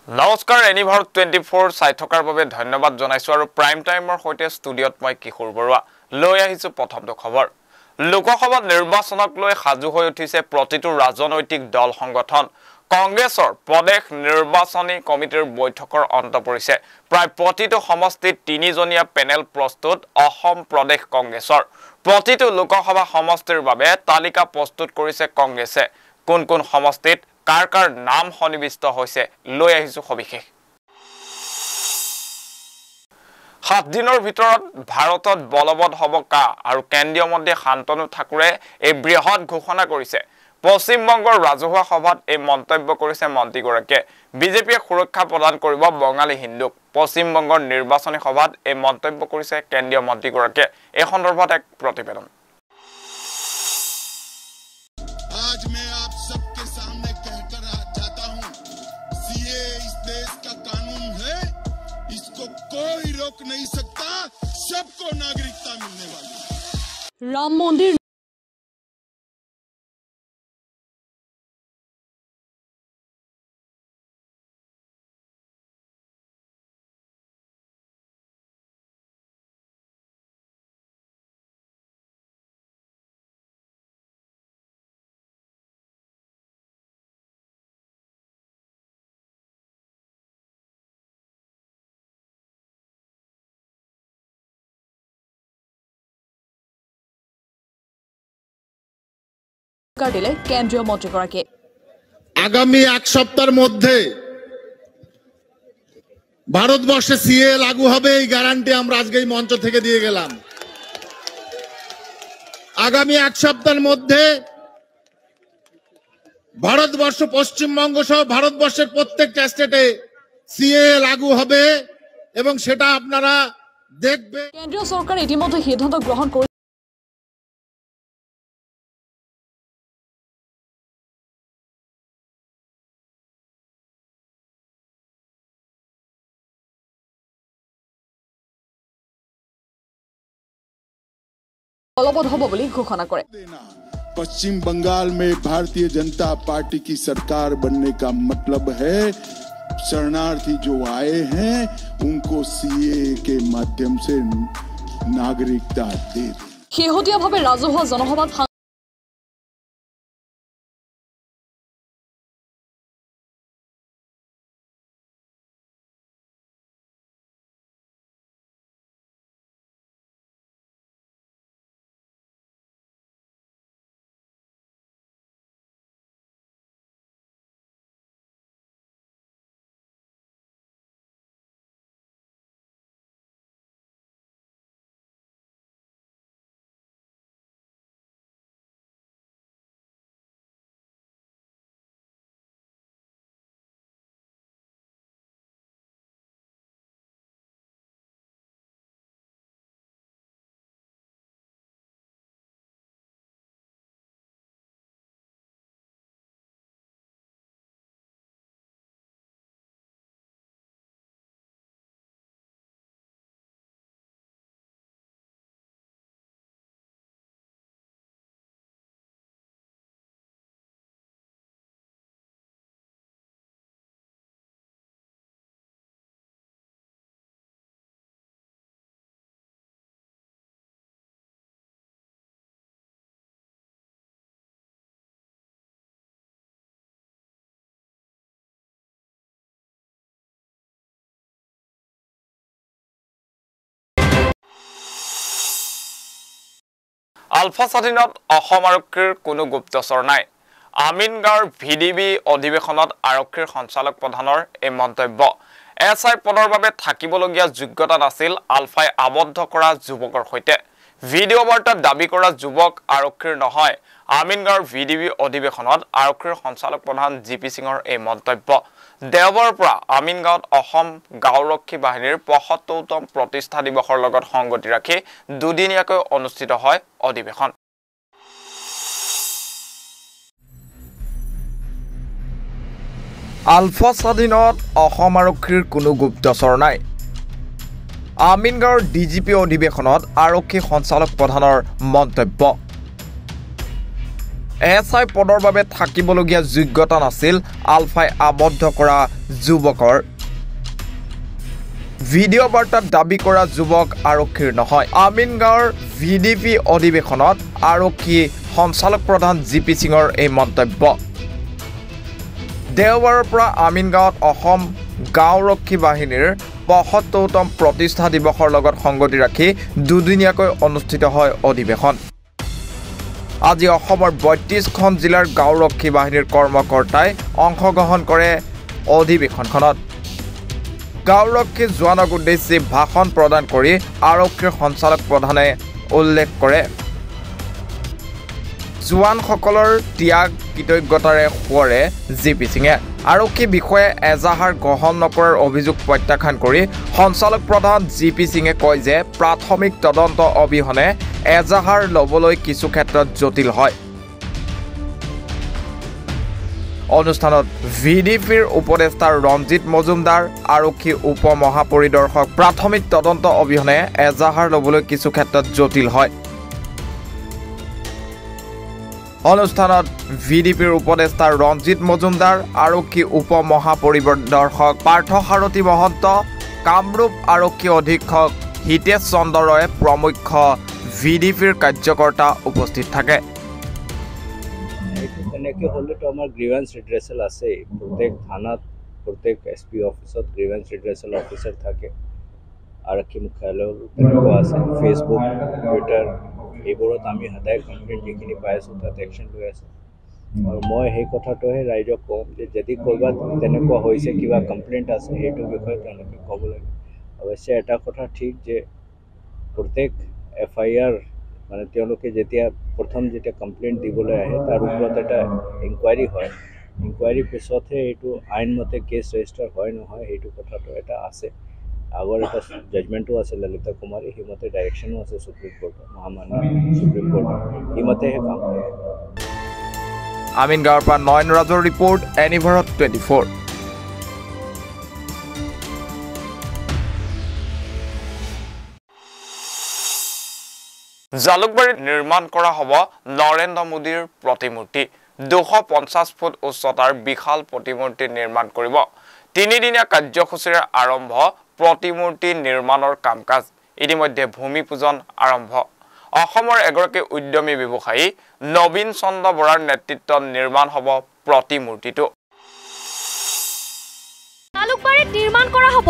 নমস্কাৰ এনিভাৰ 24 চাই থকাৰ বাবে ধন্যবাদ জনাইছো আৰু প্ৰাইম টাইমৰ সৈতে ষ্টুডিঅত মই কিশোৰ বৰুৱা লৈ আহিছো প্ৰথমটো খবৰ লোকসভা নিৰ্বাচনক লৈ সাজু হৈ উঠিছে প্ৰতিটো ৰাজনৈতিক দল সংগঠন কংগ্ৰেছৰ প্ৰদেশ নিৰ্বাচনী কমিটিৰ বৈঠকৰ অন্ত পৰিছে প্ৰায় প্ৰতিটো সমষ্টিত তিনিজনীয়া পেনেল প্ৰস্তুত অসম প্ৰদেশ কংগ্ৰেছৰ প্ৰতিটো লোকসভা সমষ্টিৰ বাবে তালিকা প্ৰস্তুত কৰিছে কংগ্ৰেছে কোন কোন সমষ্টিত কাৰ নাম সন্নিবিষ্ট হৈছে লৈ আহিছো সবিশেষ 7 দিনৰ ভিতৰত ভাৰতত বলবৎ হ'ব কা আৰু কেন্দ্ৰীয় মন্ত্ৰী শান্তনু ঠাকুৰে এই বৃহৎ ঘোষণা কৰিছে পশ্চিম বংগৰ ৰাজহুৱা সভাত এই মন্তব্য কৰিছে মন্ত্ৰীগৰাকীয়ে বিজেপিয়ে সুৰক্ষা প্ৰদান কৰিব বঙালী হিন্দুক পশ্চিম বংগৰ নিৰ্বাচনী সভাত এই মন্তব্য কৰিছে কেন্দ্ৰীয় মন্ত্ৰীগৰাকীয়ে এই সন্দৰ্ভত এক প্ৰতিবেদন कोई रोक नहीं सकता सबको नागरिकता मिलने वाली राम मंदिर দিলে কেন্দ্ৰীয় মন্ত্ৰীগৰাকীয়ে আগামী এক সপ্তাহের মধ্যে ভারতবর্ষে সিএ লাগু হবে এই গ্যারান্টি আমরা আজকে এই মঞ্চ থেকে দিয়ে গেলাম আগামী এক সপ্তাহের মধ্যে ভারতবর্ষ পশ্চিমবঙ্গ সহ ভারতবর্ষের প্রত্যেকটা স্টেটে সিএ লাগু হবে এবং সেটা আপনারা দেখবেন কেন্দ্ৰীয় সৰকাৰ ইতিমধ্যে সিদ্ধান্ত গ্ৰহণ কৰে बलबद्ध হ'ব বুলি ঘোষণা কৰে पश्चिम बंगाल में भारतीय जनता पार्टी की सरकार बनने का मतलब है शरणार्थी जो आए हैं उनको सीए के माध्यम से नागरिकता दे दे শেহতীয়াভাৱে ৰাজহুৱা জনসভাত আলফা স্বাধীনত অসম আৰক্ষীৰ কোনো গুপ্তচৰ নাই আমিনগাঁৱৰ ভিডিবি অধিৱেশনত আৰক্ষীৰ সঞ্চালক প্ৰধানৰ এই মন্তব্য এছআই পদৰ বাবে থাকিবলগীয়া যোগ্যতা নাছিল আলফাই আবদ্ধ কৰা যুৱকৰ সৈতে ভিডিঅ' বাৰ্তাত দাবী কৰা যুৱক আৰক্ষীৰ নহয় আমিনগাঁৱৰ ভিডিবি অধিৱেশনত আৰক্ষীৰ সঞ্চালক প্ৰধান জিপি সিঙৰ এই মন্তব্য দেওবাৰৰ পৰা আমিনগাঁৱত অসম গাঁওৰক্ষী বাহিনীৰ ৭৫তম প্ৰতিষ্ঠা দিৱসৰ লগত সংগতি ৰাখি দুদিনীয়াকৈ অনুষ্ঠিত হয় অধিৱেশন আলফা স্বাধীনত অসম আৰক্ষীৰ কোনো গুপ্তচৰ নাই আমিনগাঁৱৰ ডিজিপি অধিৱেশনত আৰক্ষী সঞ্চালক প্ৰধানৰ মন্তব্য এছআই পদৰ বাবে থাকিবলগীয়া যোগ্যতা নাছিল আলফাই আবদ্ধ কৰা যুৱকৰ ভিডিঅ' বাৰ্তাত দাবী কৰা যুৱক আৰক্ষীৰ নহয় আমিনগাঁৱৰ ভিডিপি অধিৱেশনত আৰক্ষী সঞ্চালক প্ৰধান জিপি সিঙৰ এই মন্তব্য দেওবাৰৰ পৰা আমিনগাঁৱত অসম গাঁওৰক্ষী বাহিনীৰ ৭৫তম প্ৰতিষ্ঠা দিৱসৰ লগত সংগতি ৰাখি দুদিনীয়াকৈ অনুষ্ঠিত হয় অধিৱেশন আজি অসমৰ ৩২খন জিলাৰ গাঁওৰক্ষী বাহিনীৰ কৰ্মকৰ্তাই অংশগ্ৰহণ কৰে অধিৱেশনখনত গাঁওৰক্ষী জোৱানক উদ্দেশ্যি ভাষণ প্ৰদান কৰি আৰক্ষীৰ সঞ্চালক প্ৰধানে উল্লেখ কৰে জোৱানসকলৰ ত্যাগ কৃতজ্ঞতাৰে সোঁৱৰে জিপি সিঙে আৰক্ষী বিষয়ে এজাহাৰ গ্ৰহণ নকৰাৰ অভিযোগ প্ৰত্যাখ্যান কৰি সঞ্চালক প্ৰধান জিপি সিঙে কয় যে প্ৰাথমিক তদন্ত অবিহনে এজাহাৰ ল'বলৈ কিছু ক্ষেত্ৰত জটিল হয় অনুষ্ঠানত ভিডিপিৰ উপদেষ্টা ৰঞ্জিত মজুমদাৰ আৰক্ষী উপ মহাপৰিদৰ্শক প্ৰাথমিক তদন্ত অবিহনে এজাহাৰ ল'বলৈ কিছু ক্ষেত্ৰত জটিল হয় অনুষ্ঠানত ভিডিপিৰ উপদেষ্টা ৰঞ্জিত মজুমদাৰ আৰক্ষী উপ মহাপৰিদৰ্শক পাৰ্থ সাৰথী মহন্ত কামৰূপ আৰক্ষী অধীক্ষক হিতেশ চন্দ্ৰ ৰয় প্ৰমুখ ভিডিপিৰ কাৰ্যকৰ্তা উপস্থিত থাকে এনেকৈ হ'লেতো আমাৰ গ্ৰিভেন্স ৰিড্ৰেচেল আছে প্ৰত্যেক থানাত প্ৰত্যেক এছপি অফিচত গ্ৰিভেন্স ৰিড্ৰেচেল অফিচাৰ থাকে আৰক্ষী মুখ্যালয়ত তেনেকুৱা আছে ফেচবুক টুইটাৰ এইবোৰত আমি সদায় কমপ্লেইন যিখিনি পাই আছোঁ তাত একশ্যন লৈ আছোঁ আৰু মই সেই কথাটোহে ৰাইজক ক'ম যে যদি ক'ৰবাত তেনেকুৱা হৈছে কিবা কমপ্লেইণ্ট আছে সেইটোৰ বিষয়ে তেওঁলোকে ক'ব লাগে অৱশ্যে এটা কথা ঠিক যে প্ৰত্যেক FIR মানে তেওঁলোকে যেতিয়া প্ৰথম যেতিয়া কমপ্লেইণ্ট দিবলৈ আহে তাৰ ওপৰত এটা ইনকুৱাৰী হয় ইনকুৱাৰীৰ পিছতহে এইটো আইনমতে কেছ ৰেজিষ্টাৰ হয় নহয় সেইটো কথাটো এটা আছে আগৰ এটা জাজমেণ্টো আছে ললিতা কুমাৰী সেইমতে ডাইৰেকশ্যনো আছে সুপ্ৰিম কোৰ্টৰ মহামান্য সুপ্ৰিম কোৰ্টৰ সেইমতেহে কাম কৰে আমিনগাঁৱৰ পৰা নয়ন ৰাজৰ ৰিপৰ্ট এনিভাৰত 24 জালুকবাৰীত নিৰ্মাণ কৰা হ'ব নৰেন্দ্ৰ মোদীৰ প্ৰতিমূৰ্তি 250 ফুট উচ্চতাৰ বিশাল প্ৰতিমূৰ্তি নিৰ্মাণ কৰিব তিনিদিনীয়া কাৰ্যসূচীৰে আৰম্ভ প্ৰতিমূৰ্তি নিৰ্মাণৰ কামকাজ ইতিমধ্যে ভূমি পূজন আৰম্ভ অসমৰ এগৰাকী উদ্যমী ব্যৱসায়ী নবীন চন্দ্ৰ বৰাৰ নেতৃত্বত নিৰ্মাণ হ'ব প্ৰতিমূৰ্তিটো জালুকবাৰীত নিৰ্মাণ কৰা হ'ব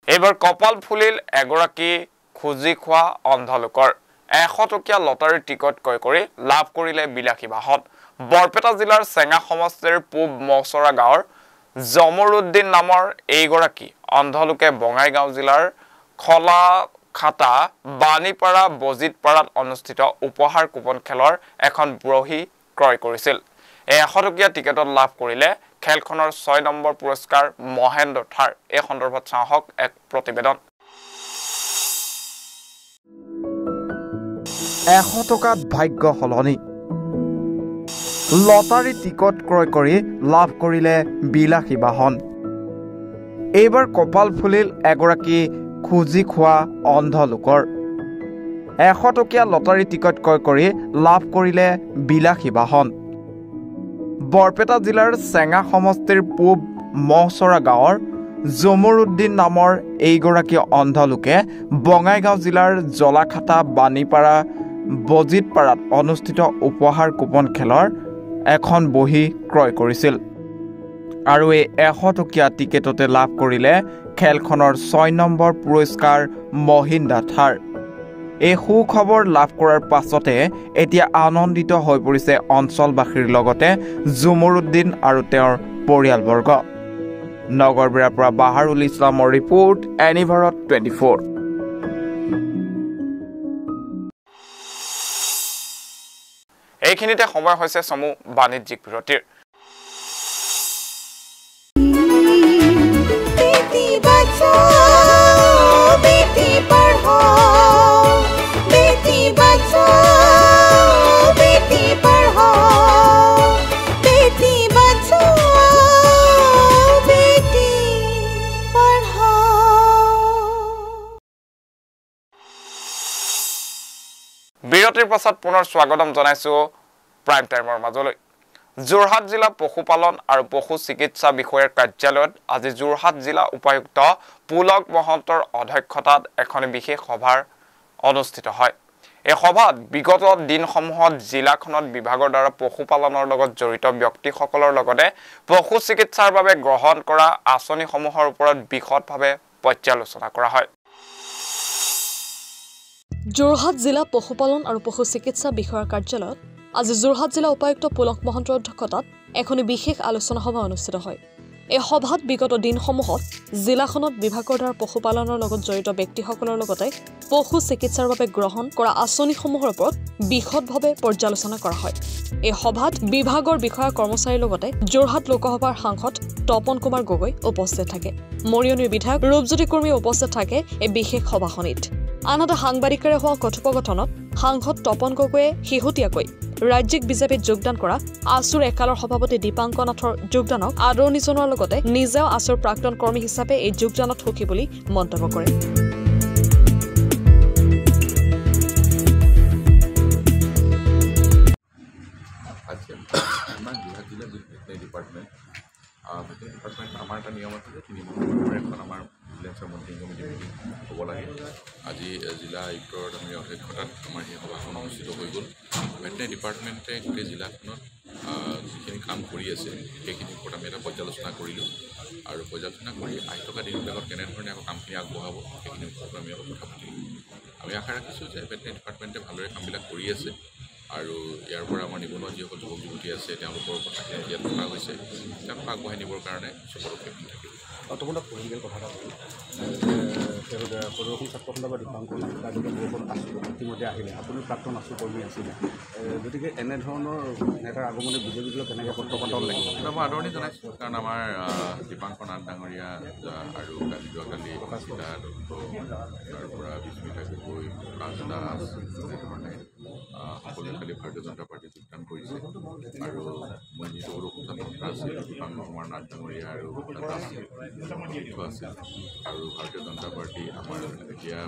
এইবাৰ কপাল ফুলিল এগৰাকী খুজি খোৱা অন্ধ লোকৰ 100 টকীয়া লটাৰী টিকট ক্ৰয় কৰি লাভ কৰিলে বিলাসী বাহন বৰপেটা জিলাৰ চেঙা সমষ্টিৰ পূব মৌচৰা গাঁৱৰ জমৰুদ্দিন নামৰ এইগৰাকী অন্ধ লোকে বঙাইগাঁও জিলাৰ খলা খাটা বাণীপাৰা বজিতপাৰাত অনুষ্ঠিত উপহাৰ কুপন খেলৰ এখন ব্ৰহি ক্ৰয় কৰিছিল 100 টকীয়া টিকেটত লাভ কৰিলে খেলখনৰ 6 নম্বৰ পুৰস্কাৰ মহেন্দ্ৰ থাৰ এই সন্দৰ্ভত চাওক এক প্ৰতিবেদন 100 টকাত ভাগ্য সলনি লটাৰী টিকট ক্ৰয় কৰি লাভ কৰিলে বিলাসী বাহন এইবাৰ কপাল ফুলিল এগৰাকী খুজি খোৱা অন্ধ লোকৰ 100 টকীয়া লটাৰী টিকট ক্ৰয় কৰি লাভ কৰিলে বিলাসী বাহন বৰপেটা জিলাৰ চেঙা সমষ্টিৰ পূব মহচৰা গাঁৱৰ জমৰুদ্দিন নামৰ এইগৰাকী অন্ধ লোকে বঙাইগাঁও জিলাৰ জলাখাতা বাণীপাৰা বজিতপাৰাত অনুষ্ঠিত উপহাৰ কুপন খেলৰ এখন বহি ক্ৰয় কৰিছিল আৰু এই 100 টকীয়া টিকেটতে লাভ কৰিলে খেলখনৰ 6 নম্বৰ পুৰস্কাৰ মহিন্দ্ৰা থাৰ এই সুখবৰ লাভ কৰাৰ পাছতে এতিয়া আনন্দিত হৈ পৰিছে অঞ্চলবাসীৰ লগতে জুমৰুদ্দিন আৰু তেওঁৰ পৰিয়ালবৰ্গ নগৰবেৰাৰ পৰা বাহাৰুল ইছলামৰ ৰিপৰ্ট এনিভাৰত 24 এইখিনিতে সময় হৈছে সমু বাণিজ্যিক বিৰতিৰ বিৰতিৰ পাছত পুনৰ স্বাগতম জনাইছো প্ৰাইম টাইমৰ মাজলৈ যোৰহাট জিলা পশুপালন আৰু পশু চিকিৎসা বিষয়ৰ কাৰ্যালয়ত আজি যোৰহাট জিলা উপায়ুক্ত পুলক মহন্তৰ অধ্যক্ষতাত এখন বিশেষ সভাৰ অনুষ্ঠিত হয় এই সভাত বিগত দিনসমূহত জিলাখনত বিভাগৰ দ্বাৰা পশুপালনৰ লগত জড়িত ব্যক্তিসকলৰ লগতে পশু চিকিৎসাৰ বাবে গ্ৰহণ কৰা আঁচনিসমূহৰ ওপৰত বিশদভাৱে পৰ্যালোচনা কৰা হয় যোৰহাট জিলা পশুপালন আৰু পশু চিকিৎসা বিষয়ৰ কাৰ্যালয়ত আজি যোৰহাট জিলা উপায়ুক্ত পুলক মহন্তৰ অধ্যক্ষতাত এখন বিশেষ আলোচনা সভা অনুষ্ঠিত হয় এই সভাত বিগত দিনসমূহত জিলাখনত বিভাগৰ দ্বাৰা পশুপালনৰ লগত জড়িত ব্যক্তিসকলৰ লগতে পশু চিকিৎসাৰ বাবে গ্ৰহণ কৰা আঁচনিসমূহৰ ওপৰত বিশদভাৱে পৰ্যালোচনা কৰা হয় এই সভাত বিভাগৰ বিষয়া কৰ্মচাৰীৰ লগতে যোৰহাট লোকসভাৰ সাংসদ তপন কুমাৰ গগৈ উপস্থিত থাকে মৰিয়নিৰ বিধায়ক ৰূপজ্যোতি কৰ্মী উপস্থিত থাকে এই বিশেষ সভাখনিত আনহাতে সাংবাদিকেৰে হোৱা কথোপকথনত সাংসদ তপন গগৈয়ে শেহতীয়াকৈ ৰাজ্যিক বিজেপিত যোগদান কৰা আসুৰ একালৰ সভাপতি দীপাংক নাথৰ যোগদানক আদৰণি জনোৱাৰ লগতে নিজেও আসুৰ প্ৰাক্তন কৰ্মী হিচাপে এই যোগদানত সুখী বুলি মন্তব্য কৰে ডিপাৰ্টমেণ্ট আমাৰ এটা নিয়ম আছে যে 3 মাহৰ এখন আমাৰ ভিজিলেন্সৰ মন্ত্ৰী কমিটি মিটিং হ'ব লাগে আজি জিলা আয়ুক্তৰ আমি অধ্যক্ষতাত আমাৰ সেই সভাখন অনুষ্ঠিত হৈ গ'ল ভেটেনেৰী ডিপাৰ্টমেণ্টে গোটেই জিলাখনত যিখিনি কাম কৰি আছে সেইখিনিৰ ওপৰত আমি এটা পৰ্যালোচনা কৰিলোঁ আৰু পৰ্যালোচনা কৰি আহি থকা দিনবিলাকত কেনেধৰণে আকৌ কামখিনি আগবঢ়াব সেইখিনিৰ ওপৰত আমি অলপ কথা পাতিলোঁ আমি আশা ৰাখিছোঁ যে ভেটেনেৰী ডিপাৰ্টমেণ্টে ভালদৰে কামবিলাক কৰি আছে আৰু ইয়াৰ পৰা আমাৰ নিবনুৱা যিসকল যুৱক যুৱতী আছে তেওঁলোকৰ কথাখিনি ইয়াত থকা হৈছে তেওঁলোকক আগবঢ়াই নিবৰ কাৰণে সকলোকে থাকিব অতমত পলিটিকেল কথা এটা প্ৰদৰ্শন ছাত্ৰখণ্ড বা দীপাংকৰ ৰাজুকে বৰষুণ আছোঁ ইতিমধ্যে আহিলে আপুনি প্ৰাক্তন আছু কৰ্মী আছিলে গতিকে এনেধৰণৰ নেতাৰ আগমনে বিজেপিলৈ কেনেকৈ প্ৰত্যাহ্বান লাগিব মই আদৰণি জনাইছোঁ কাৰণ আমাৰ দীপাংকৰ নাথ ডাঙৰীয়া আৰু যোৱাকালি প্ৰকাশিতা দত্ত তাৰ পৰা বিস্মিতা গগৈ ৰাজদাস এনেধৰণে সকলোৱে খালি ভাৰতীয় জনতা পাৰ্টীত যোগদান কৰিছে আৰু মই যিটো বৰষুণ ছাত্ৰ আছিল দীপাংকৰ কুমাৰ নাথ ডাঙৰীয়া আৰু আছে আৰু ভাৰতীয় জনতা পাৰ্টি আমাৰ এতিয়া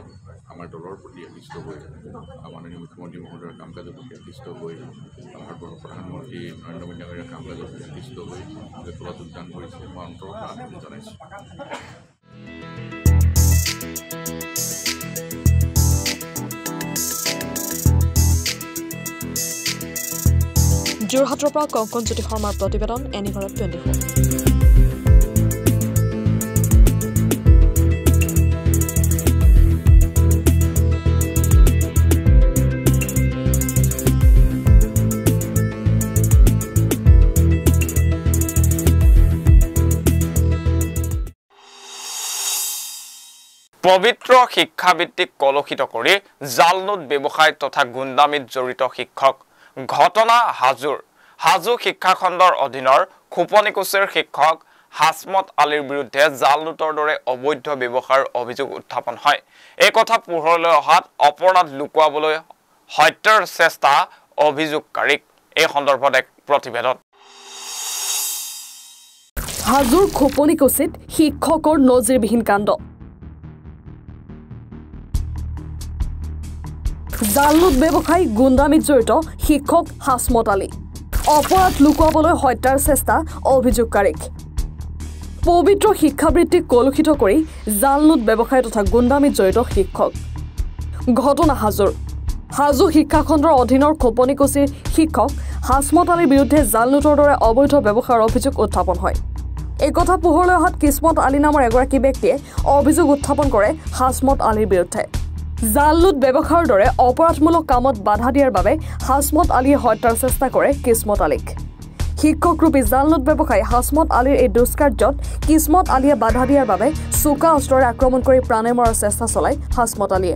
আমাৰ দলৰ প্ৰতি আকৃষ্ট হৈ মাননীয় মুখ্যমন্ত্ৰী মহোদয়ৰ কাম কাজৰ প্ৰতি আকৃষ্ট হৈ ভাৰতবৰ্ষৰ প্ৰধানমন্ত্ৰী নৰেন্দ্ৰ মোদী ডাঙৰীয়াৰ কাম কাজৰ প্ৰতি আকৃষ্ট হৈ তলত যোগদান কৰিছে মই অন্তৰৰ পৰা আদৰণি জনাইছোঁ যোৰহাটৰ পৰা কংকন জ্যোতি শৰ্মাৰ প্ৰতিবেদন এনিভাৰত 24 পবিত্ৰ শিক্ষাভিত্তিক কলুষিত কৰি জাল নোট ব্যৱসায় তথা গুণ্ডামিত জড়িত শিক্ষক ঘটনা হাজোৰ হাজো শিক্ষাখণ্ডৰ অধীনৰ খোপনিকুছিৰ শিক্ষক হাসমত আলীৰ বিৰুদ্ধে জাল নোটৰ দৰে অবৈধ ব্যৱহাৰৰ অভিযোগ উত্থাপন হয় এই কথা পোহৰলৈ অহাত অপৰাধ লুকুৱাবলৈ হত্যাৰ চেষ্টা অভিযোগকাৰীক এই সন্দৰ্ভত এক প্ৰতিবেদন হাজোৰ খোপনিকুছিত শিক্ষকৰ নজিৰবিহীন কাণ্ড জাল নোট ব্যৱসায়ী গুণ্ডামিত জড়িত শিক্ষক হাসমত আলী অপৰাধ লুকুৱাবলৈ হত্যাৰ চেষ্টা অভিযোগকাৰীক পবিত্ৰ শিক্ষাবৃত্তিক কলুষিত কৰি জাল নোট ব্যৱসায় তথা গুণ্ডামিত জড়িত শিক্ষক ঘটনা হাজো শিক্ষাখণ্ডৰ অধীনৰ খোপনিকুছিৰ শিক্ষক হাসমত আলীৰ বিৰুদ্ধে জাল নোটৰ দৰে অবৈধ ব্যৱসায়ৰ অভিযোগ উত্থাপন হয় এই কথা পোহৰলৈ অহাত কিসমত আলী নামৰ এগৰাকী ব্যক্তিয়ে অভিযোগ উত্থাপন কৰে হাসমত আলীৰ বিৰুদ্ধে জাল নোট ব্যৱসায়ৰ দৰে অপৰাধমূলক কামত বাধা দিয়াৰ বাবে হাসমত আলীয়ে হত্যাৰ চেষ্টা কৰে কিসমত আলীক শিক্ষকৰূপী জাল নোট ব্যৱসায়ী হাসমত আলীৰ এই দুষ্কাৰ্যত কিসমত আলীয়ে বাধা দিয়াৰ বাবে চোকা অস্ত্ৰৰে আক্ৰমণ কৰি প্ৰাণে মৰাৰ চেষ্টা চলায় হাসমত আলীয়ে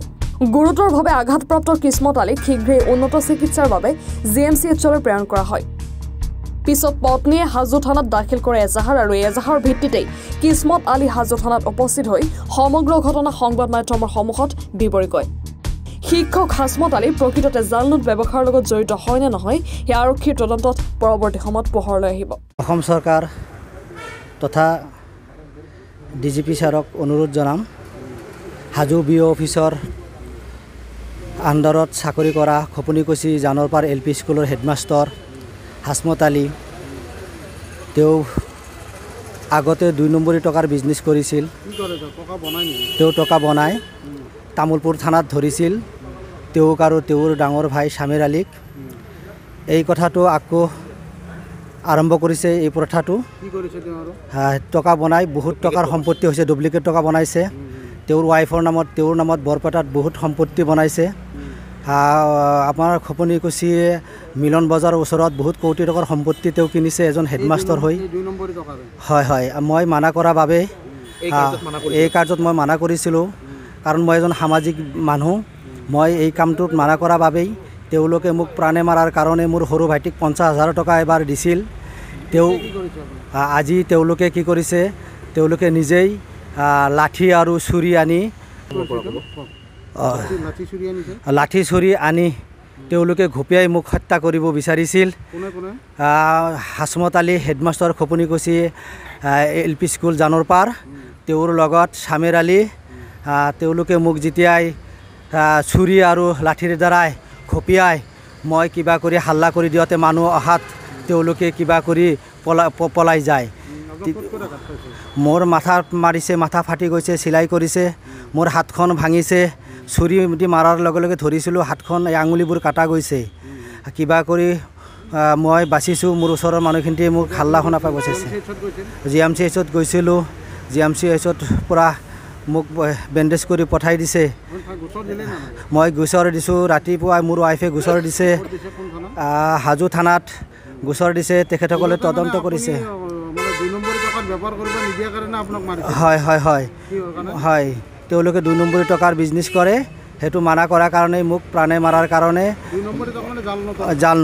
গুৰুতৰভাৱে আঘাতপ্ৰাপ্ত কিসমত আলীক শীঘ্ৰেই উন্নত চিকিৎসাৰ বাবে জিএমচিএইচলৈ প্ৰেৰণ কৰা হয় পিছত পত্নীয়ে হাজো থানাত দাখিল কৰে এজাহাৰ আৰু এজাহাৰ ভিত্তিতেই কিসমত আলী হাজো থানাত উপস্থিত হৈ সমগ্ৰ ঘটনা সংবাদ মাধ্যমৰ সন্মুখত বিৱৰি কয় শিক্ষক হাসমত আলী প্ৰকৃততে জাল নোট ব্যৱসায়ৰ লগত জড়িত হয় নে নহয় সেয়া আৰক্ষীৰ তদন্তত পৰৱৰ্তী সময়ত পোহৰলৈ আহিব অসম চৰকাৰ তথা ডিজিপি ছাৰক অনুৰোধ জনাম হাজো বিঅ অফিচৰ আণ্ডাৰত চাকৰি কৰা খোপনিকুছি জানৰপাৰ এলপি স্কুলৰ হেডমাষ্টাৰ হাসমত আলী তেওঁ আগতে 2 নম্বৰী টকাৰ বিজনেছ কৰিছিল তেওঁ টকা বনাই তামুলপুৰ থানাত ধৰিছিল তেওঁক আৰু তেওঁৰ ডাঙৰ ভাই শামিৰ আলীক এই কথাটো আকৌ আৰম্ভ কৰিছে এই প্ৰথাটো টকা বনাই বহুত টকাৰ সম্পত্তি হৈছে ডুপ্লিকেট টকা বনাইছে তেওঁৰ ৱাইফৰ নামত তেওঁৰ নামত বৰপেটাত বহুত সম্পত্তি বনাইছে আপোনাৰ খোপনিকুছি মিলন বজাৰৰ ওচৰত বহুত কোটি টকাৰ সম্পত্তি তেওঁ কিনিছে এজন হেডমাষ্টাৰ হৈ হয় মই মানা কৰাৰ বাবে এই কাৰ্যত মই মানা কৰিছিলোঁ কাৰণ মই এজন সামাজিক মানুহ মই এই কামটোত মানা কৰাৰ বাবেই তেওঁলোকে মোক প্ৰাণে মাৰাৰ কাৰণে মোৰ সৰু ভাইটিক 50,000 টকা এবাৰ দিছিল তেওঁ আজি তেওঁলোকে কি কৰিছে তেওঁলোকে নিজেই লাঠি আৰু ছুৰী আনি লাঠি ছুৰী আনি তেওঁলোকে ঘুপিয়াই মোক হত্যা কৰিব বিচাৰিছিল Hasmat Ali headmaster Khopanikuchi LP school Janarpar তেওঁৰ লগত শামিৰ আলী তেওঁলোকে মোক যেতিয়াই ছুৰী আৰু লাঠিৰ দ্বাৰাই ঘুপিয়াই মই কিবা কৰি হাল্লা কৰি দিওঁতে মানুহ অহাত তেওঁলোকে কিবা কৰি পলাই যায় মোৰ মাথাত মাৰিছে মাথা ফাটি গৈছে চিলাই কৰিছে মোৰ হাতখন ভাঙিছে ছুৰী দি মাৰাৰ লগে লগে ধৰিছিলোঁ হাতখন এই আঙুলিবোৰ কাটা গৈছে কিবা কৰি মই বাচিছোঁ মোৰ ওচৰৰ মানুহখিনিয়ে মোক হাল্লা শুনা পাই বচাইছে জিএমচিএইচত গৈছিলোঁ জিএমচিএইচত পৰা মোক বেণ্ডেজ কৰি পঠাই দিছে মই গোচৰ দিছোঁ ৰাতিপুৱা মোৰ ৱাইফে গোচৰ দিছে হাজো থানাত গোচৰ দিছে তেখেতসকলে তদন্ত কৰিছে হয় তেওঁলোকে 2 নম্বৰী টকাৰ বিজনেছ কৰে সেইটো মানা কৰাৰ কাৰণে মোক প্ৰাণে মাৰাৰ কাৰণে জাল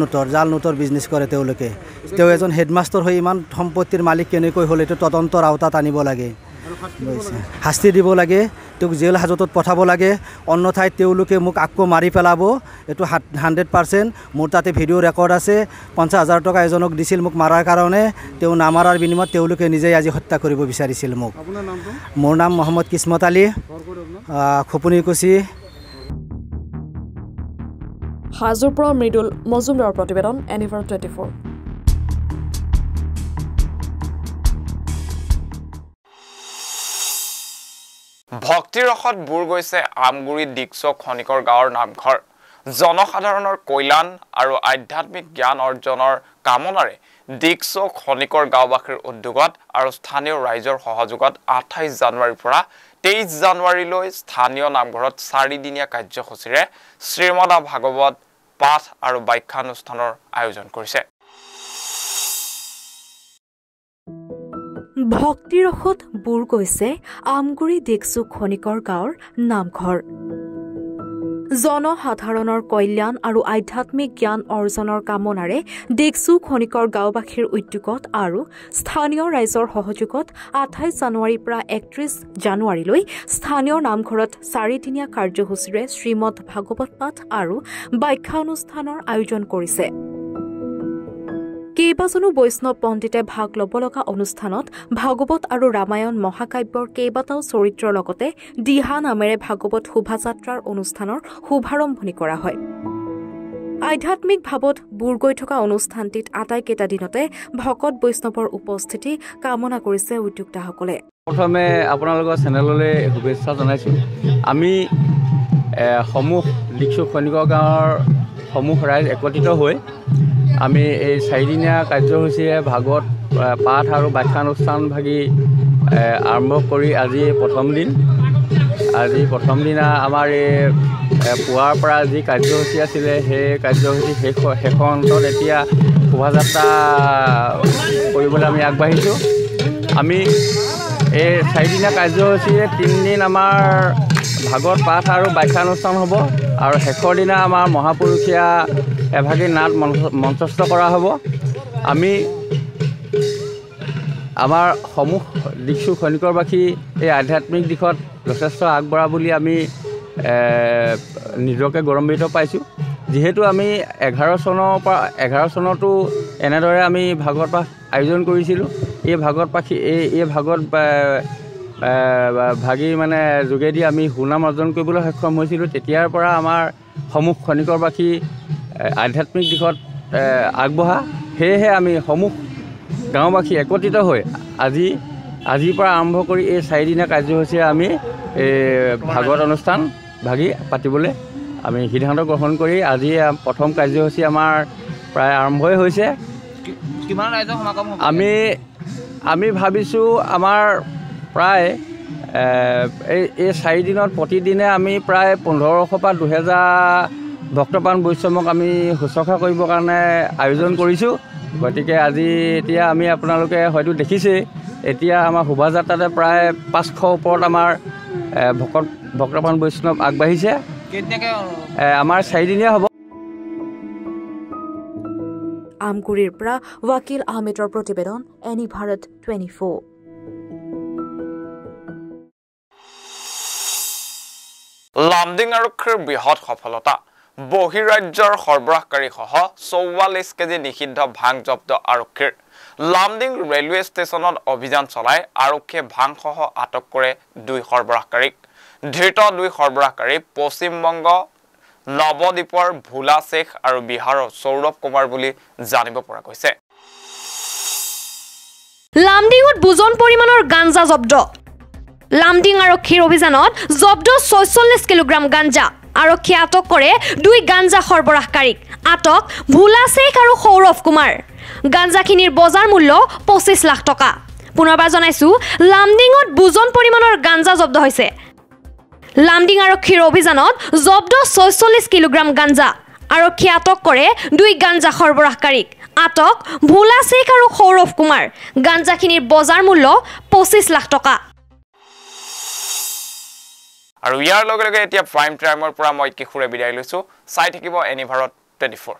নোটৰ বিজনেছ কৰে তেওঁলোকে তেওঁ এজন হেডমাষ্টাৰ হৈ ইমান সম্পত্তিৰ মালিক কেনেকৈ হ'ল এইটো তদন্তৰ আওতাত আনিব লাগে শাস্তি দিব লাগে তেওঁক জেল হাজতত পঠাব লাগে অন্যথায় তেওঁলোকে মোক আকৌ মাৰি পেলাব এইটো 100% মোৰ তাতে ভিডিঅ' ৰেকৰ্ড আছে 50,000 টকা এজনক দিছিল মোক মাৰাৰ কাৰণে তেওঁ নামাৰাৰ বিনিময়ত তেওঁলোকে নিজেই আজি হত্যা কৰিব বিচাৰিছিল মোক মোৰ নাম মহম্মদ কিসমত আলী খোপনিকুছি হাজোৰ পৰা মৃদুল মজুমদাৰৰ প্ৰতিবেদন এনিভাৰ 24 ভক্তিৰসত বুৰ গৈছে আমগুৰি দিক্স খনিকৰ গাঁৱৰ নামঘৰ জনসাধাৰণৰ কল্যাণ আৰু আধ্যাত্মিক জ্ঞান অৰ্জনৰ কামনাৰে দিক্স খনিকৰ গাঁওবাসীৰ উদ্যোগত আৰু স্থানীয় ৰাইজৰ সহযোগত 28 জানুৱাৰীৰ পৰা 23 জানুৱাৰীলৈ স্থানীয় নামঘৰত 4 দিনীয়া কাৰ্যসূচীৰে শ্ৰীমদ ভাগৱত পাঠ আৰু ব্যাখ্যানুষ্ঠানৰ আয়োজন কৰিছে ভক্তিৰসত বুৰ গৈছে আমগুৰি দিক্স খনিকৰ গাঁৱৰ নামঘৰ জনসাধাৰণৰ কল্যাণ আৰু আধ্যাত্মিক জ্ঞান অৰ্জনৰ কামনাৰে ডেকচু খনিকৰ গাঁওবাসীৰ উদ্যোগত আৰু স্থানীয় ৰাইজৰ সহযোগত 28 জানুৱাৰীৰ পৰা 31 জানুৱাৰীলৈ স্থানীয় নামঘৰত 4দিনীয়া কাৰ্যসূচীৰে শ্ৰীমদ ভাগৱত পাঠ আৰু ব্যাখ্যানুষ্ঠানৰ আয়োজন কৰিছে। কেইবাজনো বৈষ্ণৱ পণ্ডিতে ভাগ ল'ব লগা অনুষ্ঠানত ভাগৱত আৰু ৰামায়ণ মহাকাব্যৰ কেইবাটাও চৰিত্ৰৰ লগতে দিহা নামেৰে ভাগৱত শোভাযাত্ৰাৰ অনুষ্ঠানৰ শুভাৰম্ভণি কৰা হয়। আধ্যাত্মিক ভাৱত বুৰ গৈ থকা অনুষ্ঠানটিত আটাইকেইটা দিনতে ভকত বৈষ্ণৱৰ উপস্থিতি কামনা কৰিছে উদ্যোক্তাসকলে। প্ৰথমে আপোনালোকৰ চেনেললৈ শুভেচ্ছা জনাইছোঁ। আমি সমূহ ডেকচু খনিকৰ গাঁৱৰ সমূহ ৰাইজ একত্ৰিত হৈ আমি এই 4দিনীয়া কাৰ্যসূচীৰে ভাগৱত পাঠ আৰু ব্যাখ্যানুষ্ঠান ভাগি আৰম্ভ কৰি আজি প্ৰথম দিন। আজি প্ৰথম দিনা আমাৰ এই পুৱাৰ পৰা যি কাৰ্যসূচী আছিলে সেই কাৰ্যসূচী শেষ অন্তত এতিয়া শোভাযাত্ৰা কৰিবলৈ আমি আগবাঢ়িছোঁ। আমি এই 4দিনীয়া কাৰ্যসূচীৰে 3 দিন আমাৰ ভাগৱত পাঠ আৰু ব্যাখ্যানুষ্ঠান হ'ব আৰু শেষৰ দিনা আমাৰ মহাপুৰুষীয়া এভাগী নাট মঞ্চস্থ কৰা হ'ব। আমি আমাৰ সমূহ ডেকচু খনিকৰবাসী এই আধ্যাত্মিক দিশত যথেষ্ট আগবঢ়া বুলি আমি নিজকে গৌৰৱান্বিত পাইছোঁ। যিহেতু আমি 11 চনতো এনেদৰে আমি ভাগৱত পাঠ আয়োজন কৰিছিলোঁ। এই ভাগৱত পাঠী এই ভাগৱত ভাগী মানে যোগেদি আমি সুনাম অৰ্জন কৰিবলৈ সক্ষম হৈছিলোঁ। তেতিয়াৰ পৰা আমাৰ সমূহ খনিকৰবাসী আধ্যাত্মিক দিশত আগবঢ়া। সেয়েহে আমি সমূহ গাঁওবাসী একত্ৰিত হৈ আজিৰ পৰা আৰম্ভ কৰি এই 4দিনীয়া কাৰ্যসূচীৰে আমি ভাগৱত অনুষ্ঠান ভাগি পাতিবলৈ আমি সিদ্ধান্ত গ্ৰহণ কৰি আজি প্ৰথম কাৰ্যসূচী আমাৰ প্ৰায় আৰম্ভই হৈছে। কিমান ৰাইজৰ সমাগম হ'ব? আমি ভাবিছোঁ আমাৰ প্ৰায় এই 4 দিনত প্ৰতিদিনে আমি প্ৰায় 1500 পৰা 2000 ভক্তপ্ৰাণ বৈষ্ণৱক আমি শুশ্ৰূষা কৰিবৰ কাৰণে আয়োজন কৰিছোঁ। গতিকে আজি এতিয়া আমি আপোনালোকে হয়তো দেখিছেই, এতিয়া আমাৰ শোভাযাত্ৰাতে প্ৰায় 500 ওপৰত আমাৰ ভক্তপ্ৰাণ বৈষ্ণৱ আগবাঢ়িছে। আমাৰ 4দিনীয়া হ'ব। আমগুৰিৰ পৰা ৱাকিল আহমেদৰ প্ৰতিবেদন, এনি ভাৰত 24। লামডিং আৰক্ষীৰ বৃহৎ সফলতা। বহিৰাজ্যৰ সৰবৰাহকাৰীসহ 44 কেজি নিষিদ্ধ ভাং জব্দ আৰক্ষীৰ। লামডিং ৰেলৱে ষ্টেচনত অভিযান চলাই আৰক্ষীয়ে ভাংসহ আটক কৰে 2 সৰবৰাহকাৰীক। ধৃত 2 সৰবৰাহকাৰী পশ্চিমবংগ নৱদ্বীপৰ ভোলা শেখ আৰু বিহাৰৰ সৌৰভ কুমাৰ বুলি জানিব পৰা গৈছে। লামডিঙত বুজন পৰিমাণৰ গাঞ্জা জব্দ। লামডিং আৰক্ষীৰ অভিযানত জব্দ 46 কিলোগ্ৰাম গাঞ্জা। আৰক্ষীয়ে আটক কৰে 2 গাঞ্জা সৰবৰাহকাৰীক। আটক ভোলা শেখ আৰু সৌৰভ কুমাৰ। গাঞ্জাখিনিৰ বজাৰ মূল্য 25 লাখ টকা। পুনৰবাৰ জনাইছোঁ, লামডিঙত বুজন পৰিমাণৰ গাঞ্জা জব্দ হৈছে। লামডিং আৰক্ষীৰ অভিযানত জব্দ 46 কিলোগ্ৰাম গাঞ্জা। আৰক্ষীয়ে আটক কৰে 2 গাঞ্জা সৰবৰাহকাৰীক। আটক ভোলা শেখ আৰু সৌৰভ কুমাৰ। গাঞ্জাখিনিৰ বজাৰ মূল্য 25 লাখ টকা। আৰু ইয়াৰ লগে লগে এতিয়া প্ৰাইম টাইমৰ পৰা মই কিশোৰে বিদায় লৈছোঁ। চাই থাকিব এনি ভাৰত 24।